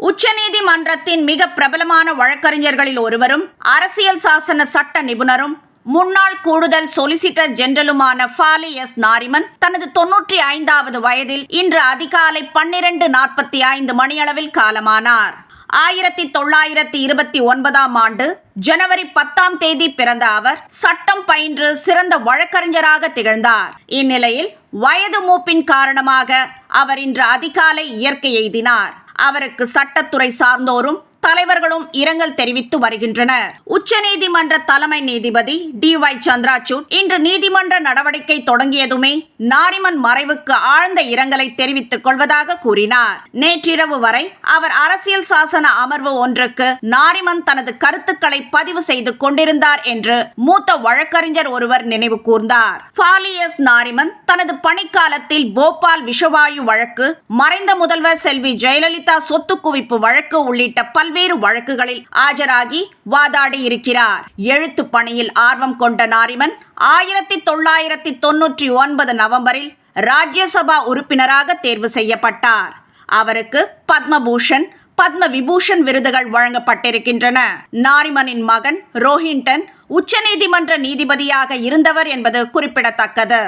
உச்சநீதிமன்றத்தின் மிக பிரபலமான வழக்கறிஞர்களில் ஒருவரும் அரசியல் சாசன சட்ட நிபுணரும் முன்னாள் கூடுதல் சொலிசிட்டர் ஜெனரலுமான ஃபாலி எஸ் நாரிமன் தனது 95வது வயதில் இன்று அதிகாலை 12:45 மணியளவில் காலமானார். 1929ஆம் ஆண்டு ஜனவரி 10ஆம் தேதி பிறந்த அவர் சட்டம் பயின்று சிறந்த வழக்கறிஞராக திகழ்ந்தார். இந்நிலையில் வயது மூப்பின் காரணமாக அவர் இன்று அதிகாலை இயற்கை எய்தினார். அவருக்கு சட்டத்துறை சார்ந்தோரும் தலைவர்களும் இரங்கல் தெரிவித்து வருகின்றனர். உச்சநீதிமன்ற தலைமை நீதிபதி டி.ஒய். சந்திரசூட் இன்று நீதிமன்ற நடவடிக்கை தொடங்கியதுமே நாரிமன் மறைவுக்கு ஆழ்ந்த இரங்கலை தெரிவித்துக் கொள்வதாக கூறினார். நேற்றிரவு வரை அவர் அரசியல் சாசன அமர்வு ஒன்றுக்கு நாரிமன் தனது கருத்துக்களை பதிவு செய்து கொண்டிருந்தார் என்று மூத்த வழக்கறிஞர் ஒருவர் நினைவு கூர்ந்தார். ஃபாலி எஸ் நாரிமன் தனது பணிக்காலத்தில் போபால் விஷவாயு வழக்கு, மறைந்த முதல்வர் செல்வி ஜெயலலிதா சொத்து குவிப்பு வழக்கு உள்ளிட்ட பல்வேறு வழக்குகளில் ஆஜராகி வாதாடி இருக்கிறார். எழுத்து பணியில் ஆர்வம் கொண்ட நாரிமன் 1999 நவம்பரில் ராஜ்யசபா உறுப்பினராக தேர்வு செய்யப்பட்டார். அவருக்கு பத்மபூஷன், பத்ம விபூஷன் விருதுகள் வழங்கப்பட்டிருக்கின்றன. நாரிமனின் மகன் ரோஹின்டன் உச்சநீதிமன்ற நீதிபதியாக இருந்தவர் என்பது குறிப்பிடத்தக்கது.